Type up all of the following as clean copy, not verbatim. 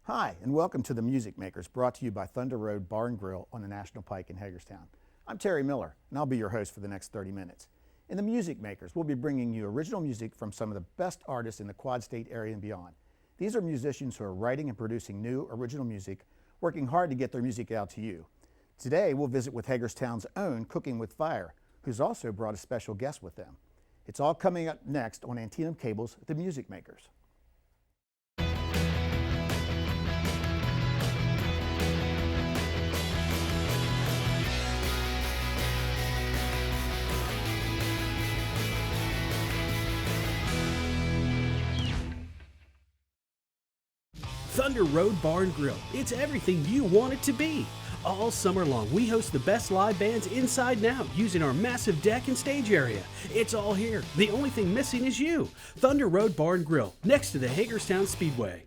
Hi, and welcome to The Music Makers, brought to you by Thunder Road Bar and Grill on the National Pike in Hagerstown. I'm Terry Miller, and I'll be your host for the next 30 minutes. In The Music Makers, we'll be bringing you original music from some of the best artists in the Quad State area and beyond. These are musicians who are writing and producing new original music, working hard to get their music out to you. Today, we'll visit with Hagerstown's own Cooking with Fire, who's also brought a special guest with them. It's all coming up next on Antietam Cable's The Music Makers. Thunder Road Bar and Grill. It's everything you want it to be. All summer long, we host the best live bands inside and out using our massive deck and stage area. It's all here. The only thing missing is you. Thunder Road Bar and Grill, next to the Hagerstown Speedway.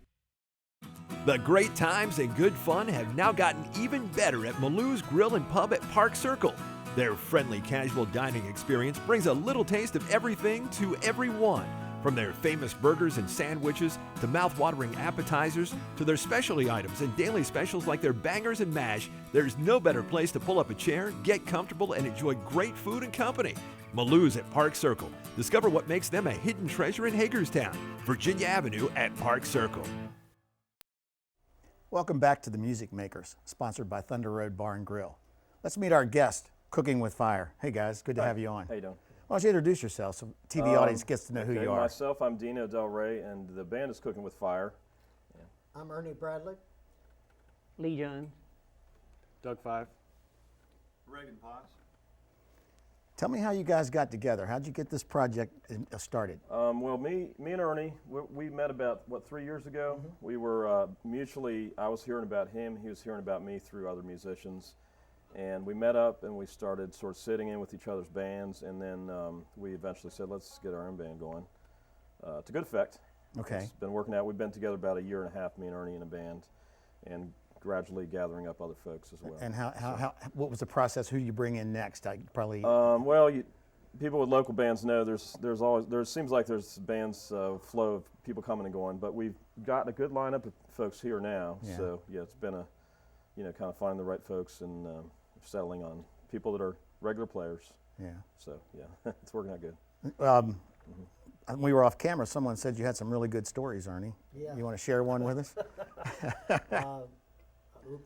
The great times and good fun have now gotten even better at Maloo's Grill and Pub at Park Circle. Their friendly, casual dining experience brings a little taste of everything to everyone. From their famous burgers and sandwiches to mouth-watering appetizers to their specialty items and daily specials like their bangers and mash, there's no better place to pull up a chair, get comfortable, and enjoy great food and company. Maloo's at Park Circle. Discover what makes them a hidden treasure in Hagerstown. Virginia Avenue at Park Circle. Welcome back to The Music Makers, sponsored by Thunder Road Bar and Grill. Let's meet our guest, Cooking with Fire. Hey guys, good to have you on. How you doing? Why don't you introduce yourself so the TV audience gets to know who you are. Myself, I'm Dino Del Rey, and the band is Cooking with Fire. I'm Ernie Bradley. Lee Jones. Doug Five. Reagan Potts. Tell me how you guys got together. How'd you get this project started? Well, me and Ernie, we met about, 3 years ago? Mm-hmm. We were mutually, I was hearing about him, he was hearing about me through other musicians. And we met up and we started sort of sitting in with each other's bands, and then we eventually said, let's get our own band going. To good effect. Okay. It's been working out. We've been together about a year and a half, me and Ernie in a band, and gradually gathering up other folks as well. And what was the process? Who do you bring in next? People with local bands know there seems like there's bands flow of people coming and going, but we've got a good lineup of folks here now. Yeah. So yeah, it's been a, kind of finding the right folks and settling on people that are regular players. Yeah. So yeah, it's working out good. We were off camera. Someone said you had some really good stories, Ernie. Yeah. You want to share one with us?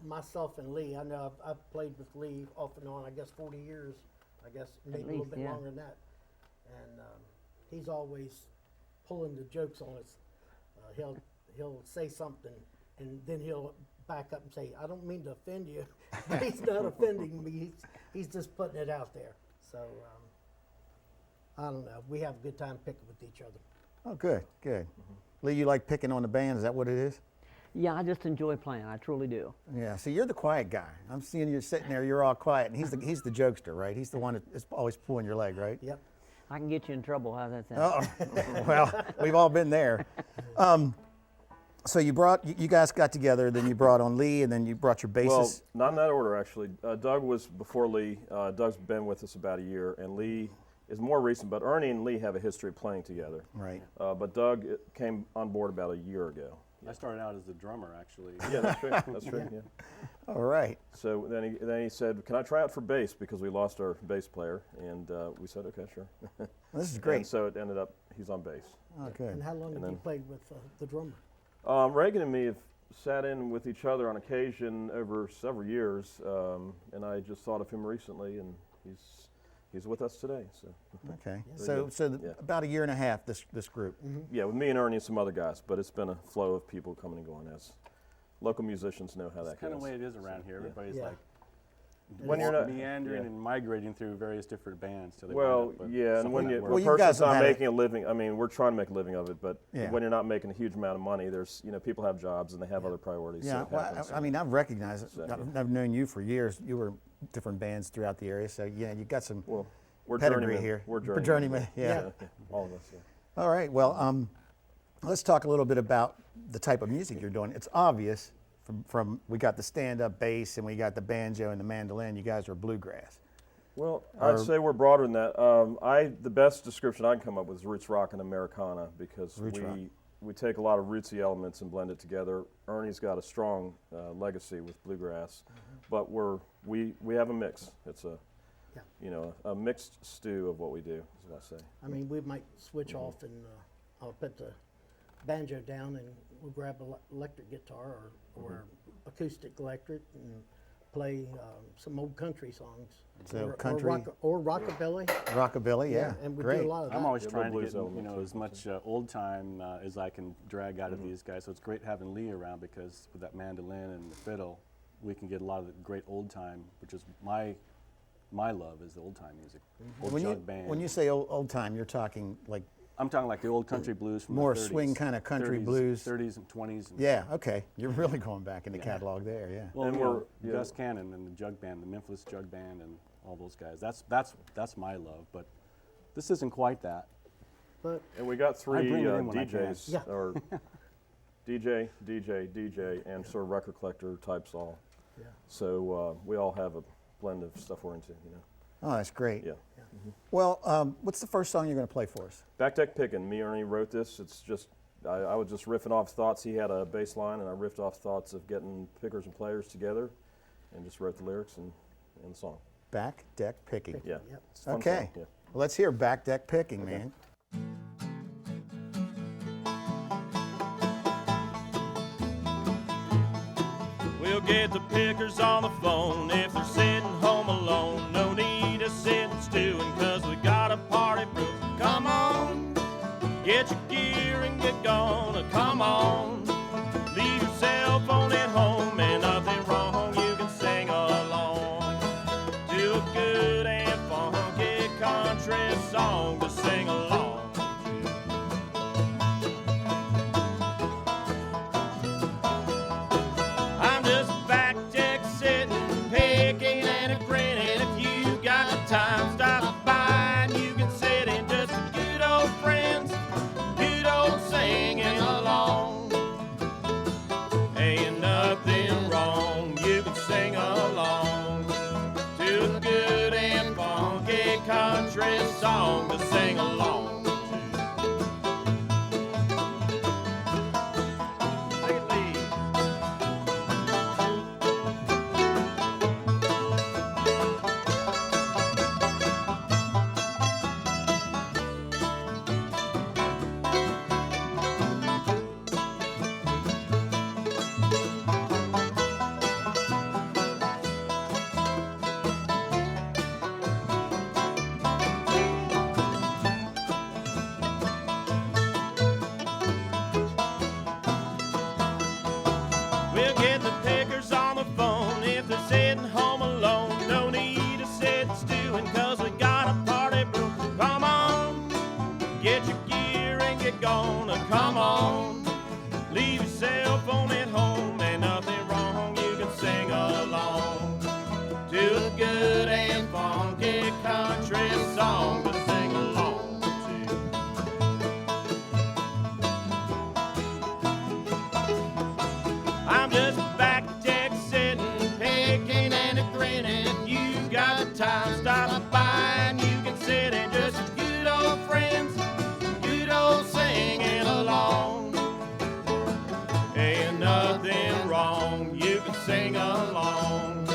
Myself and Lee, I know I've played with Lee off and on, I guess 40 years, I guess maybe a little bit longer than that. And he's always pulling the jokes on us. He'll say something and then he'll back up and say, I don't mean to offend you. He's not offending me. He's just putting it out there. So I don't know. We have a good time picking with each other. Oh, good, good. Lee, you like picking on the band? Is that what it is? Yeah, I just enjoy playing. I truly do. Yeah. So you're the quiet guy. I'm seeing you sitting there. You're all quiet, and he's the jokester, right? He's the one that's always pulling your leg, right? Yep. I can get you in trouble. How's that sound? Oh, well, we've all been there. So you guys got together, then you brought on Lee, and then you brought your bassist. Well, not in that order, actually. Doug was before Lee. Doug's been with us about a year, and Lee is more recent, but Ernie and Lee have a history of playing together. Right. But Doug came on board about a year ago. I started out as the drummer, actually. Yeah, that's true. That's true. Yeah. All right. So then he said, "Can I try out for bass?" Because we lost our bass player, and we said, "Okay, sure." Well, this is great. And so it ended up he's on bass. Oh, good. And how long have you played with the drummer? Reagan and me have sat in with each other on occasion over several years, and I just thought of him recently, and he's with us today. So okay. Yeah. So about a year and a half, this group. Mm-hmm. Yeah, with me and Ernie and some other guys, but it's been a flow of people coming and going, as local musicians know how that It's kind of goes. the way it is around here. Everybody's Yeah. like When you're not meandering and migrating through various different bands till they Well, wind up with yeah, and something when that the works. you guys person's have not had making a living, I mean, we're trying to make a living of it, but Yeah. when you're not making a huge amount of money, there's, people have jobs and they have other priorities. Yeah. So it Well, happens. I mean, I've recognized it. So- I've known you for years. You were different bands throughout the area, so yeah, you got some Well, we're pedigree journeymen. here. We're For journeymen. journeymen, yeah. All of us, yeah. All right. Well, let's talk a little bit about the type of music you're doing. It's obvious from we got the stand-up bass and we got the banjo and the mandolin. You guys are bluegrass. Well, I'd say we're broader than that. The best description I can come up with is roots rock and Americana, because Roots rock. we take a lot of rootsy elements and blend it together. Ernie's got a strong legacy with bluegrass, but we have a mix. It's a a mixed stew of what we do, is what I say. I mean, we might switch off and I'll put the banjo down and we'll grab an electric guitar or acoustic electric and play some old country songs. So country or rockabilly. Rockabilly, yeah. And we great. do a lot of that. I'm always Yeah, trying to blues get elements as much old time as I can drag out of these guys. So it's great having Lee around, because with that mandolin and the fiddle, we can get a lot of the great old time, which is my love is the old time music. Old jug band. When you say old time, you're talking like I'm talking like the old country blues from more the 30s, swing kind of country 30s, blues. 30s and 20s. And Yeah, okay. You're really going back in the catalog there, yeah. Well, And you know, we're- Gus Cannon and the jug band, the Memphis jug band, and all those guys. That's my love. But this isn't quite that. But And we got three bring it in when I DJs, can. Yeah. or DJ, and sort of record collector types all. yeah. So we all have a blend of stuff we're into, Oh, that's great. Yeah. Well, what's the first song you're going to play for us? Back Deck Pickin', me and Ernie wrote this. It's just, I was just riffing off thoughts. He had a bass line, and I riffed off thoughts of getting pickers and players together, and just wrote the lyrics and the song. Back Deck Picking. Yeah. Yep. It's a fun Okay. song, yeah. Well, let's hear Back Deck Picking, man. We'll get the pickers on the phone if they're sitting home alone. No need to sit and stewing, 'cause we got a party brew. Come on, get your gear and get gone. Come on, leave your cell phone at home and nothing wrong. You can sing along to a good and funky country song to sing along. I'm just back deck sitting, picking and a grinning. If you got the time, stop by and you can sit in just a good old friends, good old singing along. Ain't nothing wrong, you can sing along to a good and funky country song to sing along to. Take it, Lee. We'll get the pickers on the phone if they're sitting home alone. No need to sit stewing, 'cause we got a party brew. Come on, get your gear and get gone. Come on, leave your cell phone at home and nothing wrong. You can sing along to a good and funky country song to sing along to. I'm just back deck sitting, picking and a grinning. If you got the time, stop by and you can sit in just a good old friends, good old singing along. Ain't nothing wrong, you can sing along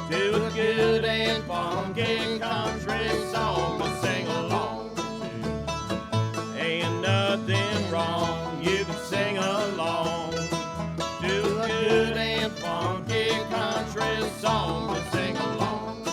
to a good and funky country song to sing along to. Ain't nothing wrong, you can sing along to a good and funky country song to sing along.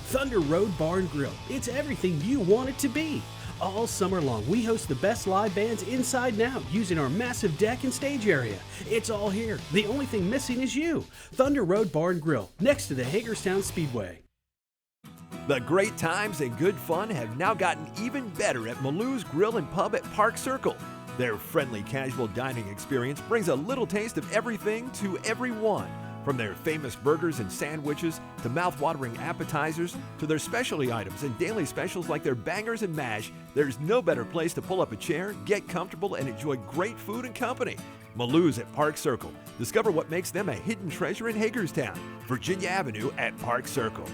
Thunder Road Bar and Grill. It's everything you want it to be. All summer long, we host the best live bands inside and out using our massive deck and stage area. It's all here. The only thing missing is you. Thunder Road Bar and Grill, next to the Hagerstown Speedway. The great times and good fun have now gotten even better at Maloo's Grill and Pub at Park Circle. Their friendly casual dining experience brings a little taste of everything to everyone. From their famous burgers and sandwiches to mouth-watering appetizers to their specialty items and daily specials like their bangers and mash, there's no better place to pull up a chair, get comfortable, and enjoy great food and company. Maloo's at Park Circle. Discover what makes them a hidden treasure in Hagerstown. Virginia Avenue at Park Circle.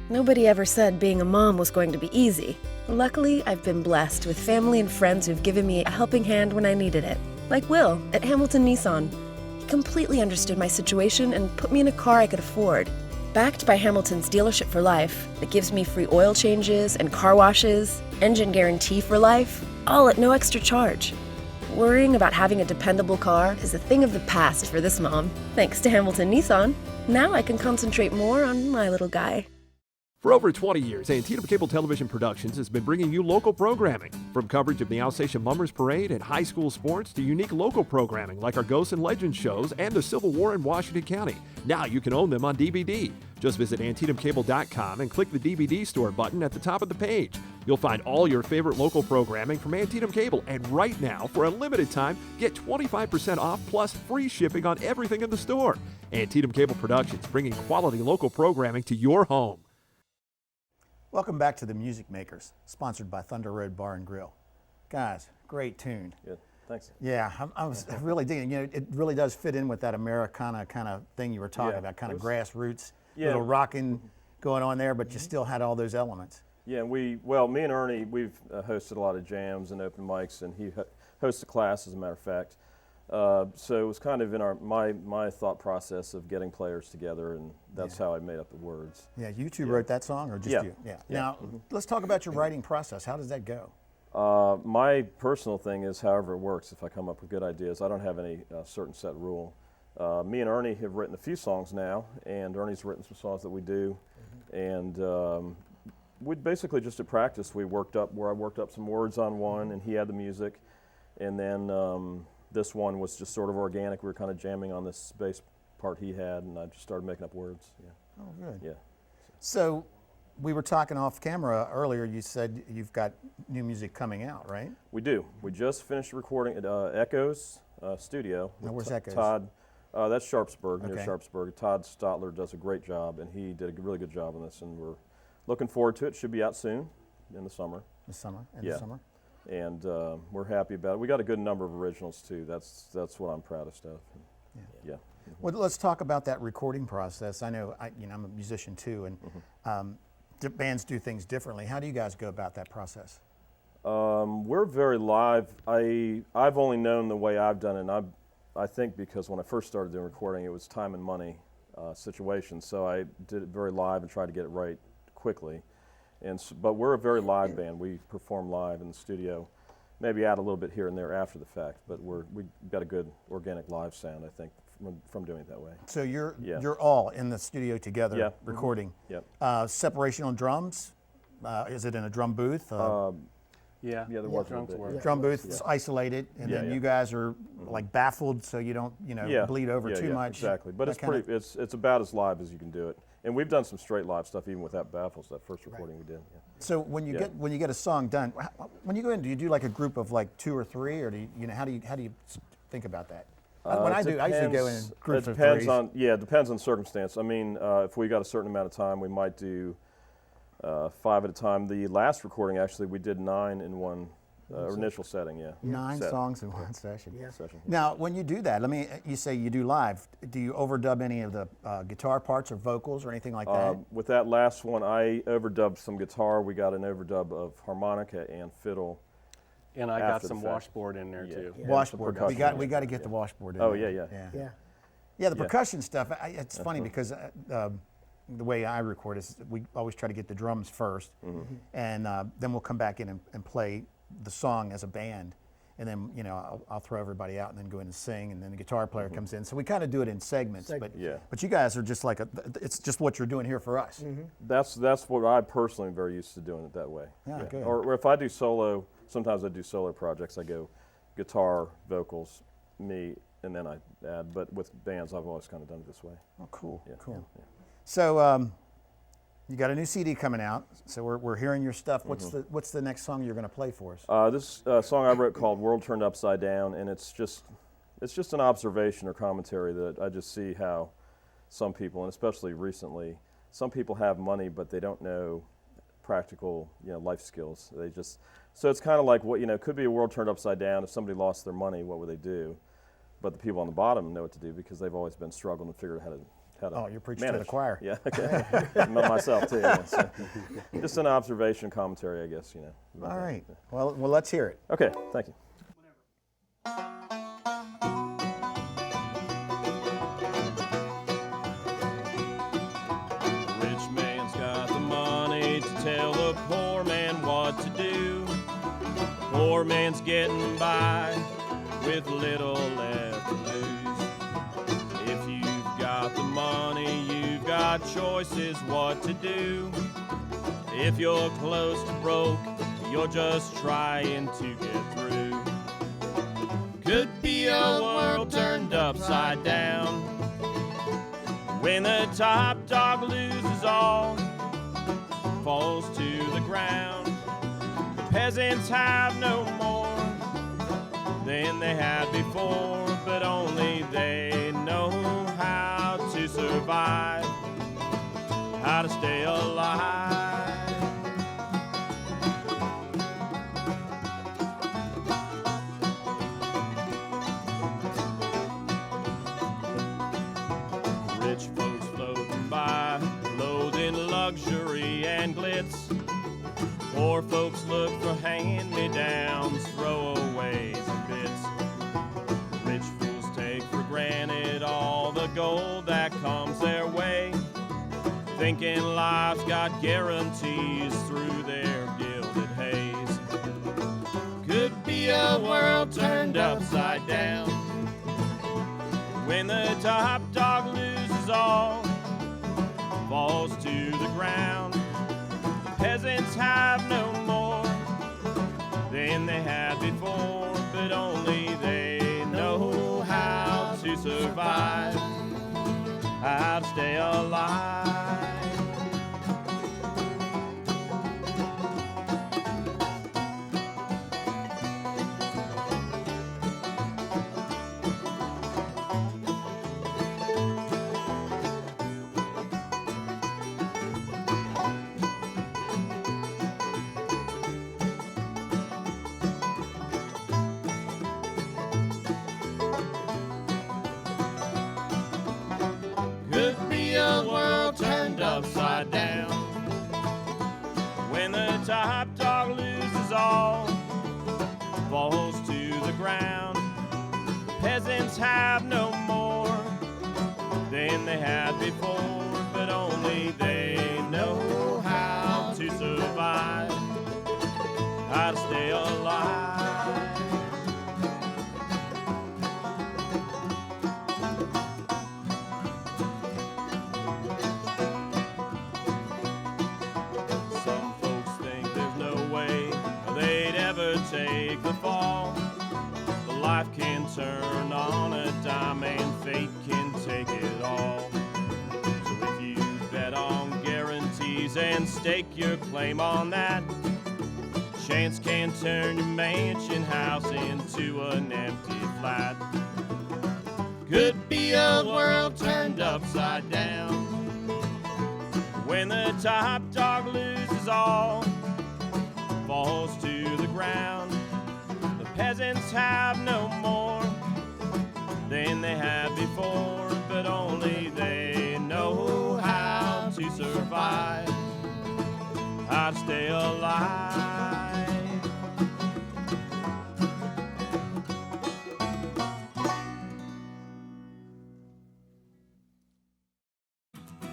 Nobody ever said being a mom was going to be easy. Luckily, I've been blessed with family and friends who've given me a helping hand when I needed it. Like Will at Hamilton Nissan. He completely understood my situation and put me in a car I could afford. Backed by Hamilton's dealership for life, that gives me free oil changes and car washes, engine guarantee for life, all at no extra charge. Worrying about having a dependable car is a thing of the past for this mom. Thanks to Hamilton Nissan, now I can concentrate more on my little guy. For over 20 years, Antietam Cable Television Productions has been bringing you local programming. From coverage of the Alsatian Mummers Parade and high school sports to unique local programming like our Ghosts and Legends shows and the Civil War in Washington County. Now you can own them on DVD. Just visit AntietamCable.com and click the DVD store button at the top of the page. You'll find all your favorite local programming from Antietam Cable. And right now, for a limited time, get 25% off plus free shipping on everything in the store. Antietam Cable Productions, bringing quality local programming to your home. Welcome back to The Music Makers, sponsored by Thunder Road Bar and Grill. Guys, great tune. Good, thanks. Yeah, I was really digging. You know, it really does fit in with that Americana kind of thing you were talking Yeah, about, kind of it was- grassroots, Yeah. little rocking going on there, but you still had all those elements. Yeah, me and Ernie, we've hosted a lot of jams and open mics, and he hosts a class, as a matter of fact. So it was kind of in my thought process of getting players together, and that's how I made up the words. Yeah, you two wrote that song, or just Yeah. you? Yeah. Yeah. Now, let's talk about your writing process. How does that go? My personal thing is however it works. If I come up with good ideas, I don't have any certain set rule. Me and Ernie have written a few songs now, and Ernie's written some songs that we do, and we basically just at practice I worked up some words on one, and he had the music, and then this one was just sort of organic. We were kind of jamming on this bass part he had, and I just started making up words. Yeah. Oh, good. Yeah. So, we were talking off camera earlier. You said you've got new music coming out, right? We do. We just finished recording at Echoes Studio. Now, with where's Echoes? Todd. That's Sharpsburg, near Okay. Sharpsburg. Todd Stotler does a great job, and he did a really good job on this, and we're looking forward to it. Should be out soon in the summer. This summer, in Yeah. the summer? And we're happy about it. We got a good number of originals too. That's what I'm proudest of. Yeah. Well, let's talk about that recording process. I know, I'm a musician too, and bands do things differently. How do you guys go about that process? We're very live. I've only known the way I've done it, and I think because when I first started doing recording, it was time and money situation. So I did it very live and tried to get it right quickly. But we're a very live band. We perform live in the studio, maybe add a little bit here and there after the fact. But we've got a good organic live sound, I think, from doing it that way. So you're all in the studio together, Yeah. recording. Yep. Separation on drums. Is it in a drum booth? Yeah, Yeah, there was a drums little bit, work. yeah. Drum booth, it's isolated, and Yeah, then yeah. you guys are like baffled, so you don't, bleed over too much. Exactly, but That it's kinda- pretty. It's about as live as you can do it. And we've done some straight live stuff even without baffles. That first recording we did. Yeah. So when you Yeah. get a song done, when you go in, do you do like a group of like 2 or 3, or how do you think about that? When I usually go in groups It of depends 3s. it depends on circumstance. I mean, if we got a certain amount of time, we might do 5 at a time. The last recording, actually, we did 9 in one initial setting. Yeah, 9 set. songs in one session. Yeah. Session. Now, when you do that, you say you do live. Do you overdub any of the guitar parts or vocals or anything like that? With that last one, I overdubbed some guitar. We got an overdub of harmonica and fiddle. And I got After the some fact. washboard in there Yeah. too. Yeah. Washboard. percussion. We got to get the washboard in. Oh, there. yeah. Yeah. Yeah, the Yeah. percussion stuff. It's funny because the way I record is we always try to get the drums first, and then we'll come back in and play the song as a band, and then I'll throw everybody out and then go in and sing, and then the guitar player comes in. So we kind of do it in segments. Yeah. But you guys are just like it's just what you're doing here for us. That's what I personally am very used to doing it that way. Yeah, good. Or if I do solo, sometimes I do solo projects. I go guitar, vocals, me, and then I add. But with bands, I've always kind of done it this way. Oh, cool, Yeah. cool. Yeah. So you got a new CD coming out. So we're hearing your stuff. What's the next song you're going to play for us? This song I wrote called "World Turned Upside Down," and it's just an observation or commentary that I just see how some people, and especially recently, some people have money but they don't know practical, life skills. So it's kind of like what, could be a world turned upside down. If somebody lost their money, what would they do? But the people on the bottom know what to do because they've always been struggling to figure out how to Oh, you're preaching manage. to the choir. Yeah, okay. Myself too. Yeah, so just an observation, commentary, I guess. All right. Well, let's hear it. Okay, thank you. Rich man's got the money to tell the poor man what to do. Poor man's getting by with little left to lose. If you've got the money, you've got choices what to do. If you're close to broke, you're just trying to get through. Could be a world turned upside down when the top dog loses all, falls to the ground. The peasants have no more than they had before, but only they know how to survive, how to stay alive. Rich folks floating by, clothed in luxury and glitz. Poor folks look for hand-me-downs, throwaways and bits. Rich fools take for granted all the gold that comes their way, thinking life's got guarantees through their gilded haze. Could be a world turned upside down when the top dog loses all, falls to the ground. Peasants have no more than they had before, but only they know how to survive, how to stay alive. Could be a world turned upside down when the top dog loses all, falls to the ground. Peasants have no more than they had before, but only they know how to survive, how to stay alive. Some folks think there's no way they'd ever take the fall, but life can turn on a dime and fate can take it all. So if you bet on guarantees and stake your claim on that, chance can turn your mansion house into an empty flat. Could be a world turned upside down when the top dog loses all, falls to the ground. The peasants have no more than they had before, but only they know how to survive, how to stay alive.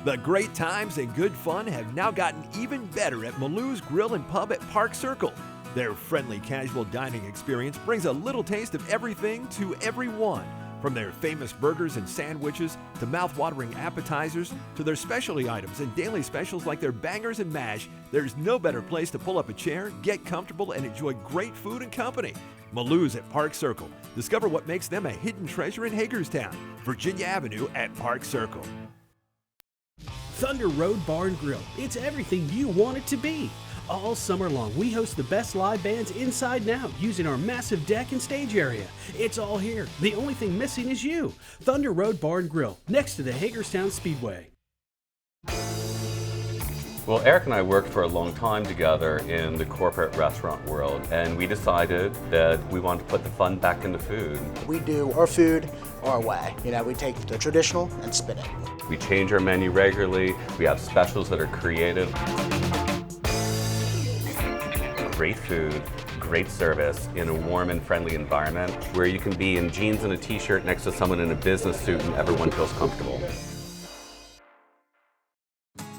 The great times and good fun have now gotten even better at Maloo's Grill and Pub at Park Circle. Their friendly, casual dining experience brings a little taste of everything to everyone. From their famous burgers and sandwiches to mouth-watering appetizers to their specialty items and daily specials like their bangers and mash, there's no better place to pull up a chair, get comfortable, and enjoy great food and company. Maloo's at Park Circle. Discover what makes them a hidden treasure in Hagerstown, Virginia Avenue at Park Circle. Thunder Road Bar and Grill. It's everything you want it to be. All summer long, we host the best live bands inside and out using our massive deck and stage area. It's all here. The only thing missing is you. Thunder Road Bar and Grill, next to the Hagerstown Speedway. Well, Eric and I worked for a long time together in the corporate restaurant world, and we decided that we wanted to put the fun back into food. We do our food our way. You know, we take the traditional and spin it. We change our menu regularly. We have specials that are creative. Great food, great service in a warm and friendly environment where you can be in jeans and a t-shirt next to someone in a business suit and everyone feels comfortable.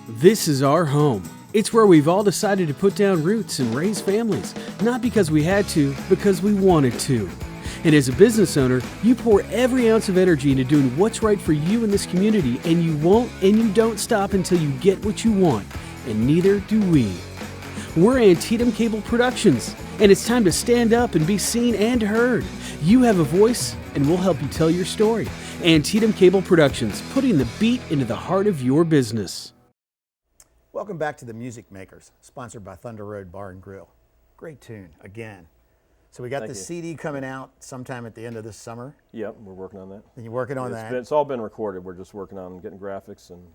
This is our home. It's where we've all decided to put down roots and raise families, not because we had to, because we wanted to. And as a business owner, you pour every ounce of energy into doing what's right for you in this community, and you won't and you don't stop until you get what you want, and neither do we. We're Antietam Cable Productions, and it's time to stand up and be seen and heard. You have a voice, and we'll help you tell your story. Antietam Cable Productions, putting the beat into the heart of your business. Welcome back to The Music Makers, sponsored by Thunder Road Bar and Grill. Great tune, again. So we got the CD coming out sometime at the end of this summer. Yep, we're working on that. And you're working on that? It's all been recorded. We're just working on getting graphics and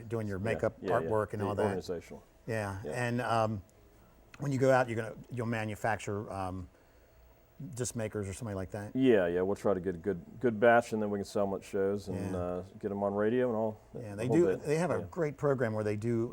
doing your makeup, artwork, and all that. Organizational. Yeah, and when you go out, you'll manufacture disc makers or something like that. Yeah, we'll try to get a good batch, and then we can sell them at shows and get them on radio and all. Yeah, they do. They have a great program where they do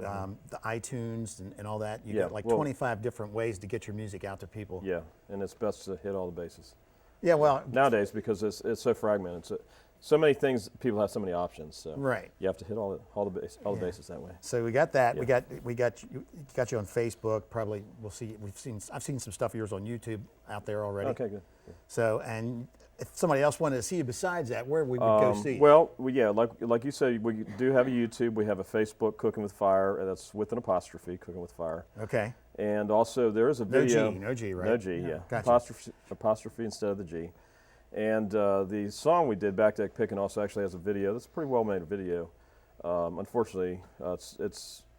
the iTunes and all that. You got like 25 different ways to get your music out to people. Yeah, and it's best to hit all the bases. Yeah, well, nowadays because it's so fragmented. So many things, people have so many options. So right. You have to hit all the bases that way. So we got that. Yeah. We got you on Facebook. Probably I've seen some stuff of yours on YouTube out there already. Okay, good. Yeah. So, and if somebody else wanted to see you besides that, where would we go see? Well, like you said, we do have a YouTube. We have a Facebook, Cooking with Fire. That's with an apostrophe, Cooking with Fire. Okay. And also there is a video. No G, right? No G, yeah. Gotcha. Apostrophe instead of the G. And the song we did, Back Deck Pickin', also actually has a video. That's a pretty well-made video. Unfortunately,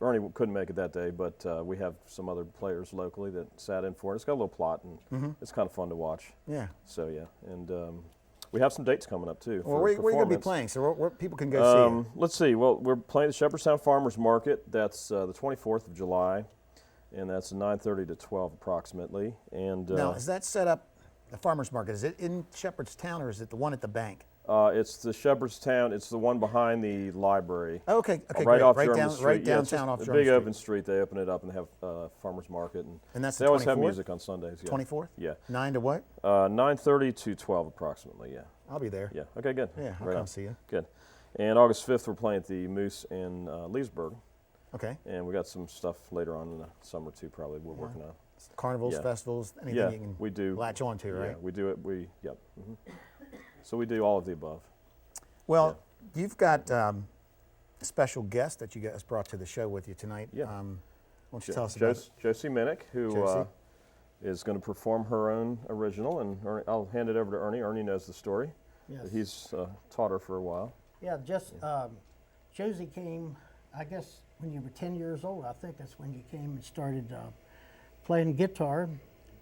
Ernie couldn't make it that day, but we have some other players locally that sat in for it. It's got a little plot, and it's kind of fun to watch. Yeah. So, yeah. And we have some dates coming up, too. Well, where are you going to be playing? So where people can go see you? Let's see. Well, we're playing at Shepherdstown Farmers Market. That's the 24th of July, and that's 9:30 to 12 approximately. And now, is that set up? The farmer's market, is it in Shepherdstown or is it the one at the bank? It's the Shepherdstown. It's the one behind the library. Okay, right great. off Right German Street. Right downtown off the German big Street. open street. They open it up and have farmers market. And that's they the 24th? always have music on Sundays. Yeah. 24th? Yeah. 9 to what? 9:30 to 12 approximately. Yeah. I'll be there. Yeah. Okay. Good. Yeah, I'll come see you. Good. And August 5th, we're playing at the Moose in Leesburg. Okay. And we got some stuff later on in the summer too. Probably we're working on. Carnivals, festivals, anything you can we do latch on to, right? Yeah, we do it. So we do all of the above. Well, you've got a special guest that you guys brought to the show with you tonight. Yeah. Why don't you tell us about it? Josie Minnick, who is going to perform her own original, and I'll hand it over to Ernie. Ernie knows the story. Yes. He's taught her for a while. Yeah, Josie came, I guess, when you were 10 years old. I think that's when you came and started playing guitar,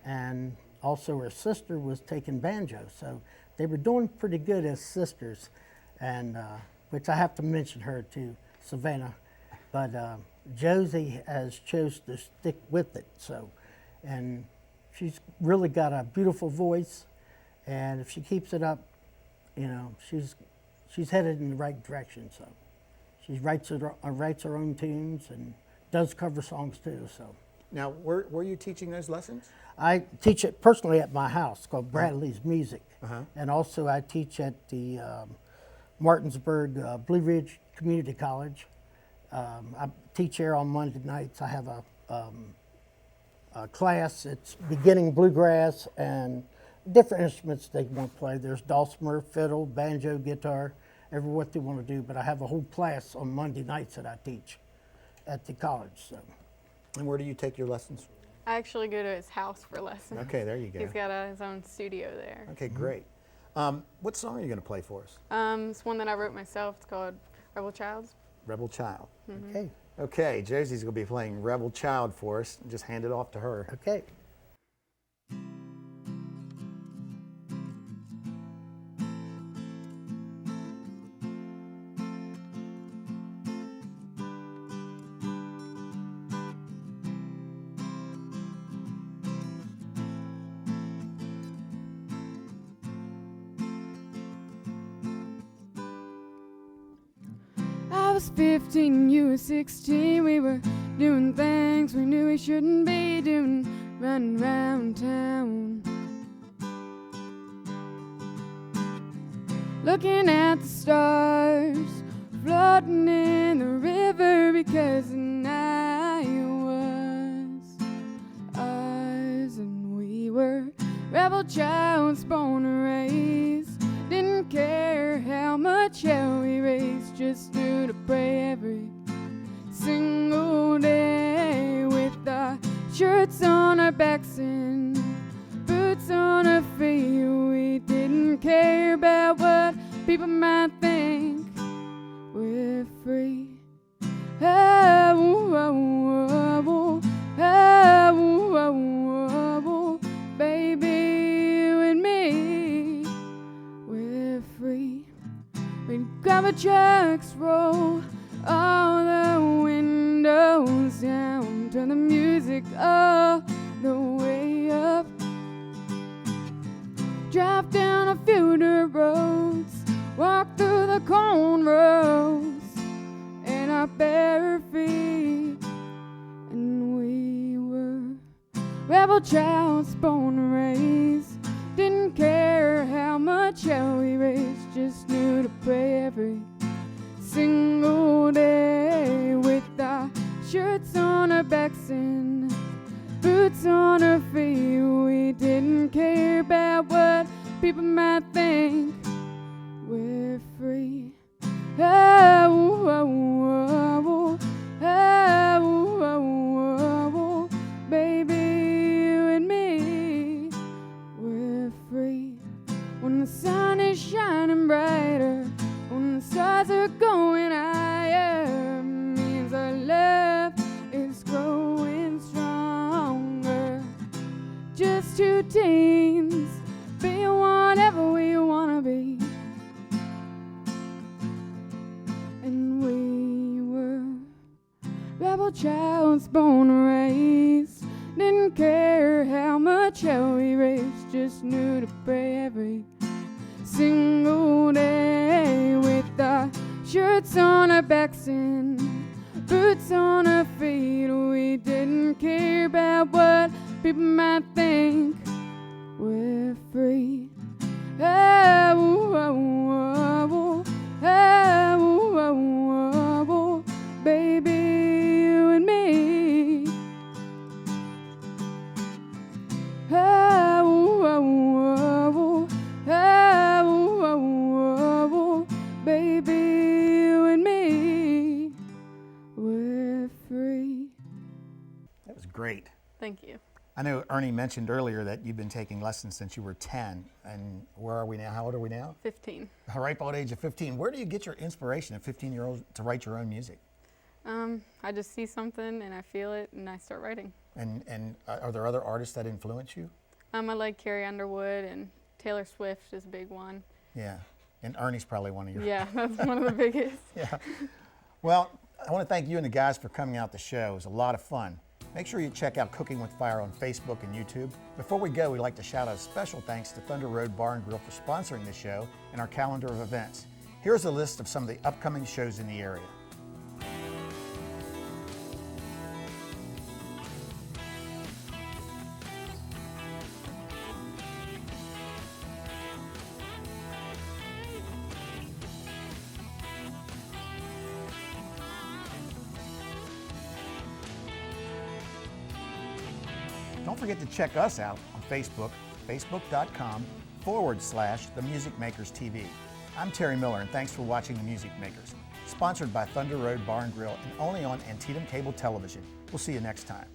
and also her sister was taking banjo. So they were doing pretty good as sisters, and which I have to mention her too, Savannah. But Josie has chose to stick with it. So, and she's really got a beautiful voice, and if she keeps it up, you know, she's headed in the right direction. So she writes her own tunes and does cover songs too. So. Now, were you teaching those lessons? I teach it personally at my house called Bradley's Music. And also I teach at the Martinsburg Blue Ridge Community College. I teach here on Monday nights. I have a class. It's beginning bluegrass and different instruments they want to play. There's dulcimer, fiddle, banjo, guitar, every what they want to do. But I have a whole class on Monday nights that I teach at the college. So. And where do you take your lessons? I actually go to his house for lessons. Okay, there you go. He's got his own studio there. Okay, great. What song are you going to play for us? It's one that I wrote myself. It's called Rebel Child. Rebel Child. Okay. Okay, Josie's going to be playing Rebel Child for us. Just hand it off to her. Okay. was 15, you were 16. We were doing things we knew we shouldn't be doing, running around town, looking at the stars floating in the river, because the night was ours and we were rebel childs born and raised. Didn't care how much hell we raised, just knew to pray every single day, with our shirts on our backs and boots on our feet. We didn't care about what people might think. We're free. Oh, oh, oh, oh, oh, oh, oh, baby, you and me, we're free. When grab trucks roll all the windows down, turn the music all the way up, drive down a few dirt roads, walk through the cornrows in our bare feet. And we were rebel childs born and raised. Didn't care how much hell we raised, just knew to pray every single day, with our shirts on our backs and boots on our feet. We didn't care about what people might think. We're free. Oh, oh, oh, oh, oh, oh, oh, baby, you and me, we're free. When the sun is shining brighter, when the stars are going higher, means our love is growing stronger. Just two teens, being whatever we wanna be. And we were rebel childs born and raised. Didn't care how much hell we raised, just knew to pray every single day, with our shirts on our backs and boots on our feet. We didn't care about what people might think. We're free. Oh, oh, oh, oh, oh, oh, oh, baby, you and me. Oh, oh, oh, oh, oh, oh, baby, you and me, we're free. That was great. Thank you. I know Ernie mentioned earlier that you've been taking lessons since you were 10, and where are we now? How old are we now? 15. A ripe old age of 15. Where do you get your inspiration at 15-year-olds to write your own music? I just see something and I feel it and I start writing. And are there other artists that influence you? I like Carrie Underwood, and Taylor Swift is a big one. Yeah, and Ernie's probably one of your. Yeah, that's one of the biggest. Yeah. Well, I want to thank you and the guys for coming out to the show. It was a lot of fun. Make sure you check out Cooking with Fire on Facebook and YouTube. Before we go, we'd like to shout out a special thanks to Thunder Road Bar and Grill for sponsoring the show and our calendar of events. Here's a list of some of the upcoming shows in the area. Don't forget to check us out on Facebook, facebook.com/The Music Makers TV. I'm Terry Miller, and thanks for watching The Music Makers, sponsored by Thunder Road Bar and Grill and only on Antietam Cable Television. We'll see you next time.